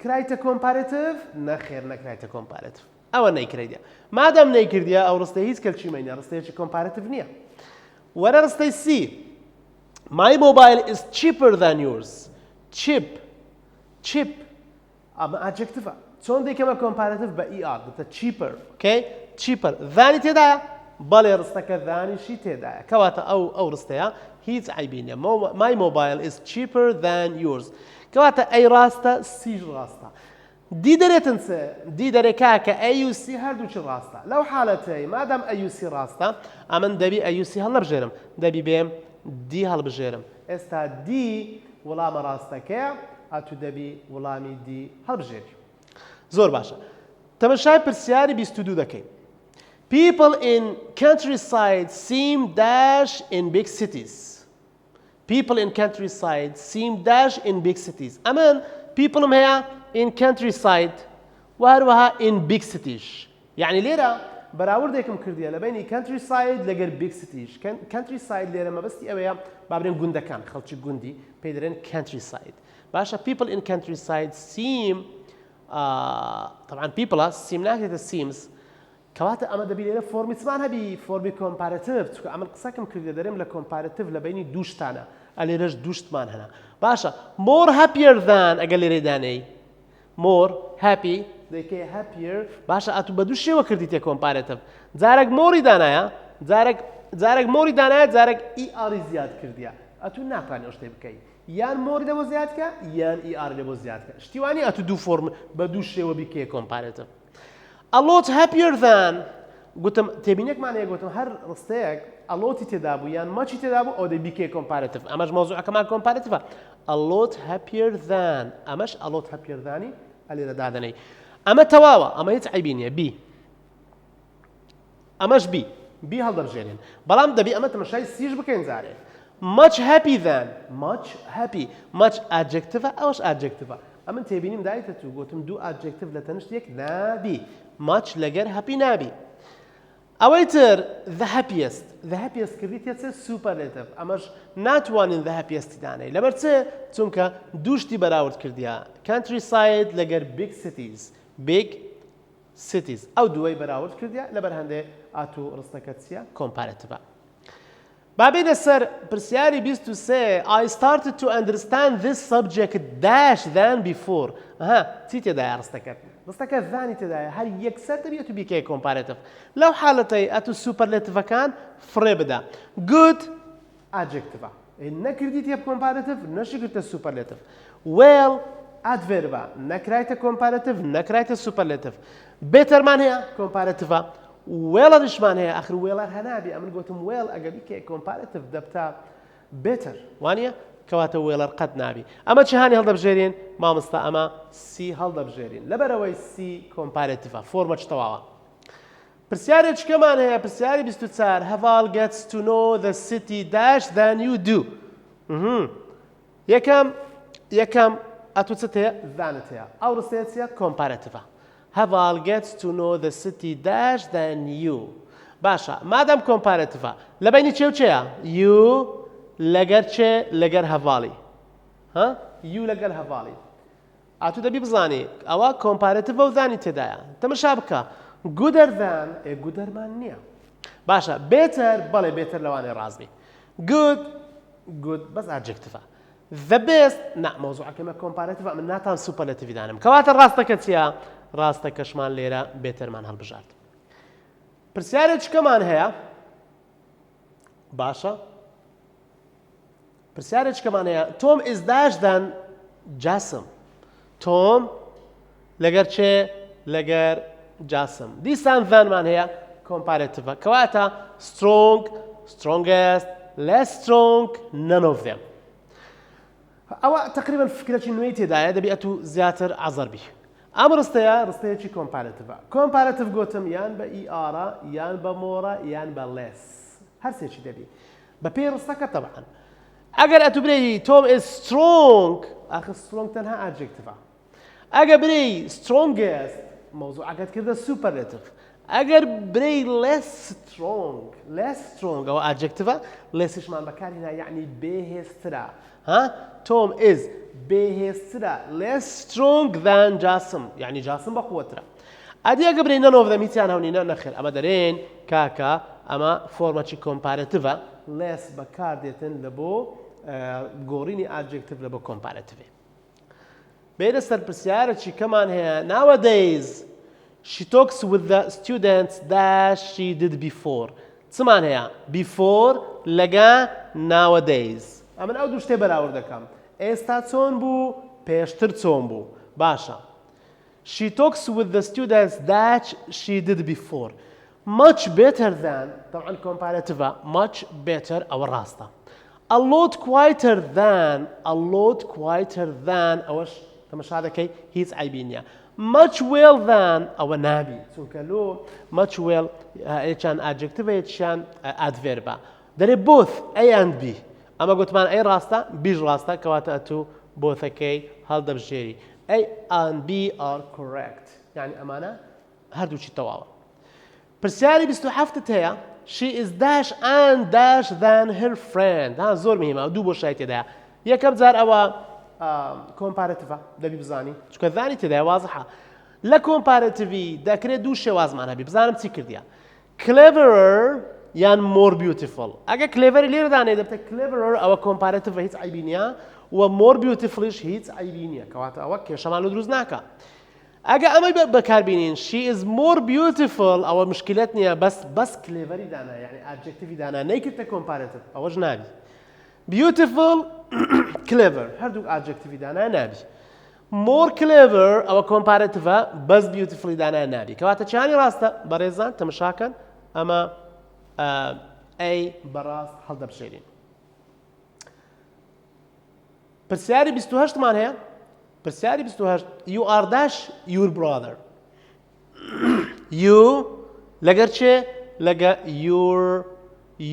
کرایتە کۆمپارەتیڤ نەخێر نەکرایتە کۆمپارەتیڤ ئەوە نەیکردیە مادام نەیکردیە ئەو ڕستەی هیچ کەلچیمەینە ڕستەیەکی کۆمپارەتیڤ نییە وەرە ڕستەی سی my mobile is cheaper than yours cheap ئەمە ئادجکتیڤە چۆن دەیکەمە کۆمپارەتیڤ بە ER بتە cheaper okay cheaper ذانی تێدایە بەڵێ ڕستەکە ذانیشی تێدایە کەواتە ئەو ڕستەیە هیچ عیبی نییە my mobile is cheaper than yours کەواتە ئەی ڕاستە سیژ ڕاستە دی دەرێتن چ دی دەرێکا کە AUC هەردووچی ڕاستە لەو حالەتەی مادام AUC ڕاستە ئەمن دەبی AUC هەڵبژێرم دەبی بێم دی هەڵبژێرم ئێستا دی وەڵامە ڕاستەکەیە ئەتو دەبی وەڵامی دی هەڵبژێری زۆر باشە تەماشای پرسیاری 22 دەکەین people in countryside seem dash in big cities people in countryside seem dash in big cities ئەمن peopleم هەیە in countryside وهروەها in big cities یعنی لێرە بەراوردێکم کردیە لە بینی countryside لەگەر big cities countryside لێرە مەبەستی ئەوەیە با بڵێن گوندەکان خەڵکی گوندی پێی دەڵێن countryside باشە people in countryside seem طبعا people seem ناکرێتە seems کەواتە ئەمە دەبی لێرە فۆرمی چمان هەبی فۆرمی کۆمپارەتیڤ چونکە ئەمە قسەکەم کردێ دەرێم لە کۆمپارەتیڤ لە بینی دووشتانە ئەلێرەش دووشتمان هەنا باشە more happier than ئەگەر لێرە دانەی more happy دەیکەی happier باشە ئەتو بە دوو شێوە کردیتێ کۆمپارەتیڤ جارێک مۆری دانایە جارێک مۆری دانایە جارێک ER زیاد کردیە ئەتو ناتوانێت ئەو شتەی بکەی یان مۆری لەبۆ زیادکە یان ER لەبۆ زیادکە شتیوانی ئەتو دوو فۆرم بە دوو شێوە بیکەیە کۆمپارەتیڤ a lot happier than گوتم تێبینێکمانەیە گوتم هەر ڕستەیەک ئەلۆتی تێدا بوو یان مەچی تێدا بوو ئەو دەبیکەیە کۆمپارەتیڤ ئەمەش مۆزوعەکەمان کۆمپارەتیڤە a lot happier than ئەمەش a lot happier than-ی ئەلێرە دادەنەی ئەمە تەواوە ئەمە هیچ عیبی نییە بی ئەمەش بی هەڵدەبژێنین بەڵام دەبی ئەمە تەماشای سیش بکەین جارێ much happy than much adjectivە ئەوش adjectivە ئەمن تێبینیم دایتە تو گوتم دوو adjective لە تەنشت یەک نابی much لەگەر happy نابی ئەوەی تر the happiest کردیتە چ superlative ئەمەش ناتوانین the happiest دانەی لەبەر چ چونکە دووشتی بەراورد کردیە countryside لەگەر big cities ئەو دووەی بەراورد کردیە لەبەر هەندێ ئاتو ڕستەکە چیە کۆمپارەتیڤە بابینە سەر پرسیاری 23 I started to understand this subject dash than before چی تێدایە ڕستەکە ذانی تێدایە هەر یەکسەر دەبێت تو بیکەیە کۆمپارەتیڤ لەو حالەتەی ئەتو سوپەرلێتیڤەکان فڕێ بدا good adjectivە نەکردیتە کۆمپارەتیڤ نەشکردە سوپەرلێتیڤ well adverbە نەکرایتە کۆمپارەتیڤ نەکرایتە سوپەرلێتیڤ بێتەرمان هەیە کۆمپارەتیڤە وێڵەرشمان هەیە ئەخر وێڵەر هەنابی ئەمن گوتم وێڵ ئەگەر بیکەیە کۆمپارەتیڤ دەبتا بێتەر وانە کەواتە وێڵەر قەت نابی ئەمە چی هانی هەڵدەبژێرین مامۆستا ئەمە سی هەڵدەبژێرین لەبەرەوەی سی کۆمپارەتیڤە فۆرمە چتەواوە پرسیارێکمان هەیە پرسیاری 24 Haval gets to know the city dash than you do یەکەم ئەتو چت هەیە ذانت هەیە ئەو ڕستەیە چیە کۆمپارەتیڤە Haval gets to know the city dash than you باشە مادام کۆمپارەتیڤە لە بینی چێ و چێە you لەگەر چێ لەگەر هەڤاڵی you لەگەر هەڤاڵی ئاتوو دەبی بزانی ئەوە کۆمپارێتیڤە و زانی تێدایە تەمەشا بکە گودەر دان گودەرمان نییە باشە بێتەر بەڵێ بێتەر لەوانێ ڕازبی گود بەس ئاجکتیڤە the best نا مۆزوعەکەمە کۆمپارێتیڤە من ناتان سوپەرلەتیڤی دانم کەواتە ڕاستەکە چییە ڕاستەکەشمان لێرە بێتەرمان هەڵبژارد پرسیارێکمان هەیە باشە پرسیارێکمان هەیە تۆم is dash than جاسم تۆم لەگەر چێ لەگەر جاسم دیسان زانمان هەیە کۆمپارێتیڤە کەواتە strong strongest less strong none of them ئەوە تقریبا فکرێکی نوێی تێدایە دەبی ئەتوو زیاتر عەزەربی ئەم ڕستەیەکی کۆمپارێتیڤە کۆمپارێتیڤ گوتم یان بە ئیئارە یان بە مۆرە یان بە less هەرسێکی دەبی بە پێی ڕستەکە تەبعەن ئەگەر ئەتوو برێی تۆم is strong ئاخر strong تەنها ئاجکتیڤە ئەگەر برێی strongest مۆزوعەکەت کردە سوپەرلەتیڤ ئەگەر برێی less strong ئەوە ئاجکتیڤە lessشمان بەکارهێنا یعنی بێهێزترە ها تۆم is بێهێزترە less strong than جاسم یعنی جاسم بەقووەترە ئەدی ئەگە برێی none of them هیچیان هەونینە نەخێر ئەمە دەرێن کاکە ئەمە فۆرمەکی کۆمپارێتیڤە less بەکاردێتن لە بۆ گۆڕینی ئاجکتیڤ لە بۆ کۆمپارێتیڤێ بێرە سەر پرسیارێکی کەمان هەیە nowadays she talks with the students that she did before چمان هەیە before لەگە nowadays ئەمن ئەو دوو شتێ بەراورد دەکەم ئێستا چۆن بوو پێشتر چۆن بوو باشە she talks with the students that she did before much better than طبعا comparative much better أو ڕاستە a lot quieter than أوش تەمەشا دەکەی هیچ عیبی نییە much well than ئەوە نابی چونکە لۆ much well یەکیان adjective یەکیان adverb دەرێ both A and B ئەمە گوتمان A ڕاستە بیش ڕاستە کەواتە ئەتوو بۆثەکەی هەڵدەبژێری A and B are correct یعنی ئەمانە هەردووچی تەواوە پرسیاری 27 هەیە she is dash and dash than her friend ها زۆر مهمە دوو بۆشای تێدایە یەکەم جار ئەوە کۆمپارێتیڤە دەبی بزانی چونکە زانی تێدایە وازحە لە کۆمپارێتیڤی دەکرێت دوو شێوازمان هەبی بزانم چی کردیە cleverer یان more beautiful ئەگە کلێڤەری لێرە دانێ دەبتە cleverer ئەوە کۆمپارێتیڤە هیچ عیبی نییە و more beautifulش هیچ عیبی نییە کەواتە ئەوە کێشەمان لە دروست ناکە ئەگە ئەمەی بەکاربینین she is more beautiful ئەوە مشکلت نییە بەس کلێڤەری دانا یعنی ئادجکتیڤی دانا نەیکردە کۆمپارێتیڤ ئەوەش نابی beautiful clever هەردوو ئادجکتیڤی دانا نابی more clever ئەوە کۆمپارێتیڤە بەس beautifully دانا نابی کەواتە چیانی ڕاستە بەڕێزان تەمەشاکەن ئەمە ئەی بەڕاست هەڵدەبژێرین پرسیاری 28مان هەیە پرسیاری 28 you are dash your brother you لەگەر چێ لەگە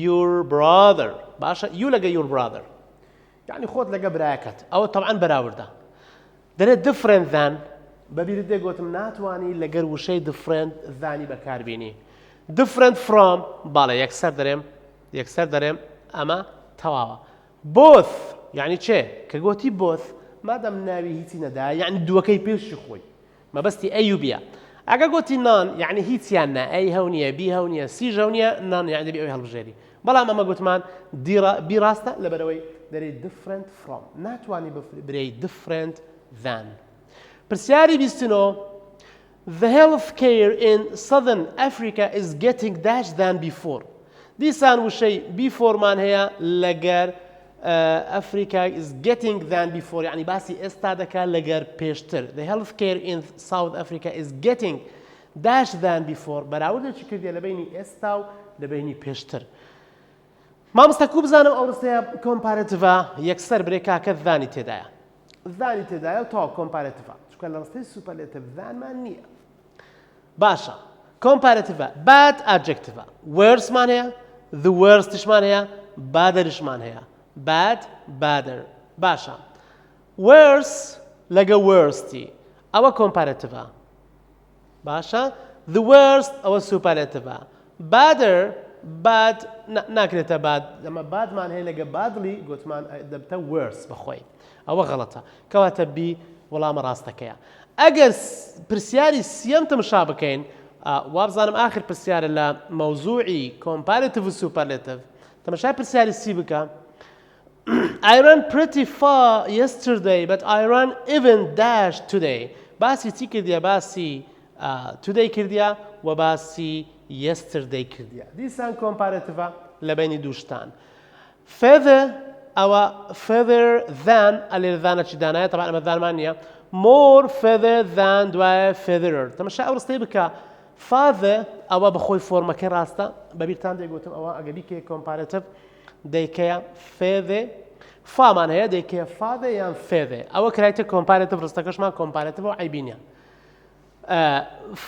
your brother باشە you لەگە your brother یعنی خۆت لەگە برایەکەت ئەوە طبعا بەراوردە دەرێت different than بەبیرت دێگوتم ناتوانی لەگەر وشەی different thanی بەکاربینی different from باڵێ یەکسەر دەرێم ئەمە تەواوە both یعنی چێ کە گوتی both مادەم ناوی هیچی نەدا یعنی دووەکەی پێشی خۆی مەبەستی ئەی و بیە ئەگە گوتی نان یعنی هیچیان نا ئەی هەونیە بی هەونیە سی ژەونیە نان یعنی دەبی ئەوی هەڵبژێری بەڵام ئەمە گوتمان بی ڕاستە لەبەرەوەی دەرێت different from ناتوانی برێی different than پرسیاری 29 the health care in southern Africa is getting dash than before دیسان وشەی beforeمان هەیە لەگەر Africa is getting than before يعني باسی ئێستا دەکا لەگەر پێشتر the health care in South Africa is getting dash than before بەراوردێکی کردیە لە بینی ئێستا و لە بینی پێشتر مامۆستاکوو بزانم ئەو ڕستەیە کۆمپارێتیڤە یەکسەر برێکاکە زانی تێدایە و تاو کۆمپارێتیڤە چونکە لە ڕستەی سوپەرلێتیڤ زانمان نییە باشە کۆمپارێتیڤە bad adjectivە worseمان هەیە the worstشمان هەیە badderشمان هەیە bad badder باشە worse لەگە worsتی ئەوە کۆمپارێتیڤە باشە the worst ئەوە سوپەرلێتیڤە badder bad ناکرێتە bad ئەمە badمان هەیە لەگە badly گوتمان دەبتە worse بەخۆی ئەوە غەڵەتە کەواتە بی وەڵامە ڕاستەکەیە ئەگەر پرسیاری سیەم تەماشا بکەین وابزانم آخر پرسیارە لە مەوزوعی comparative و superlative تەماشای پرسیاری سی بکە I ran pretty far yesterday but I ran even dash today باسی چی کردیە باسی today کردیە و باسی yesterday کردیە دیسان comparative لە بینی دووشتان feather ئەوە feather than ئەلێ دانەچی دانایە طبعا ئەمە دانمان نییە more feather than دوایە featherer تەماشا ئەو ڕستەی بکە father ئەوە بەخۆی فۆرمەکە ڕاستە بەبیرتان دەیگوتم ئەوە ئەگە بیکەی comparative دەیکەیە feather فامان هەیە دەیکەیە father یان feather ئەوە کرایتە comparative ڕستەکەشمان comparative و عیبینیە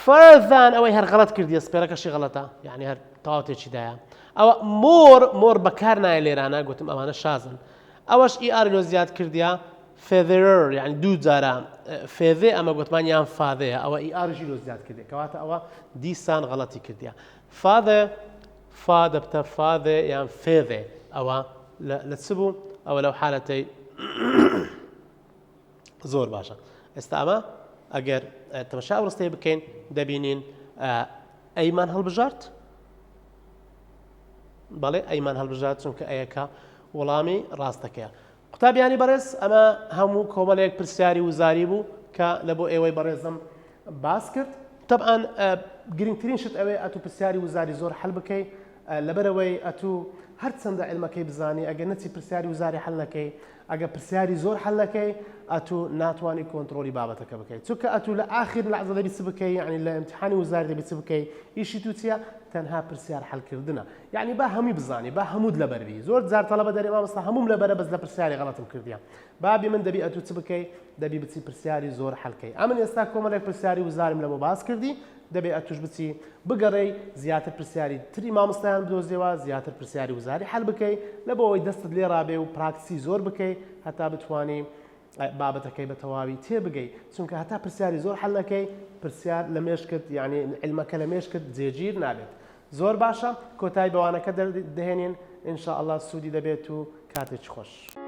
further than ئەوەی هەر غەڵەت کردیە سپێرەکەشی غەڵەتە یعنی هەر تەواوتێکی دایە ئەوە more بەکار نایە لێرانە گوتم ئەوانە شازن ئەوەش لۆ زیاد کردیە featherer یعنی دوو جارە feather ئەمە گوتمان یان father ئەوە لۆ زیاد کردی کەواتە ئەوە دیسان غەڵەتی کردیە father دەبتە father یان feather ئەوە لە چ بوو ئەوە لەو حالەتەی زۆر باشە ئێستا ئەمە ئەگەر تەماشا ئەو ڕستەی بکەین دەبینین ئەیمان هەڵبژارد بەڵێ ئەیمان هەڵبژارد چونکە ئەیەکە وەڵامی ڕاستەکەیە قوتابیانی بەڕێز ئەمە هەموو کۆمەڵێک پرسیاری وزاری بوو کە لە بۆ ئێوەی بەڕێزم باس کرد طبعاً گرنگترین شت ئەوەیە ئەتوو پرسیاری وزاری زۆر هەڵ بکەی لەبەرەوەی ئەتوو هەر چەندە علمەکەی بزانی ئەگەر نەچی پرسیاری وزاری هەڵ نەکەی ئەگە پرسیاری زۆر هەڵ نەکەی ئەتوو ناتوانانی کۆنتترۆلی بابەتەکە بکەیت چونکە ئەتوو لە ئاخر لەحظە دەبی چ بکەی یعنی لە ئیمتحانی وزاری دەبی چ بکەی ئیشی تو چییە تەنها پرسیار هەڵکردنە یعنی با هەمووی بزانی با هەمووت لەبەربی زۆر جار تەڵەبە دەرێ مامۆستا هەمووم لەبەرە بەس لە پرسیاری غەڵەتم کردیە بابی من دەبی ئەتوو چ بکەی دەبی بچی پرسیاری زۆر هەڵکەی ئەمن ئێستا کۆمەڵێک پرسیاری وزارم لەمە باس کردی دەبێت ئەتوش بچی بگەڕێی زیاتر پرسیاری تری مامۆستایان بدۆزیەوە زیاتر پرسیاری وزاری هەڵ بکەی لە بۆەوەی دەستت لێ ڕابێ و پراکسی زۆر بکەی هەتا بتوانی بابەتەکەی بە تەواوی تێبگەی چونکە هەتا پرسیاری زۆر هەڵ نەکەی پرسیار لە مێشکت یعنی علمەکە لە مێشکت جێگیر نابێت زۆر باشە کۆتایی بەوانەکە دەهێنین ئینشاءالله سوودی دەبێت و کاتێکی خۆش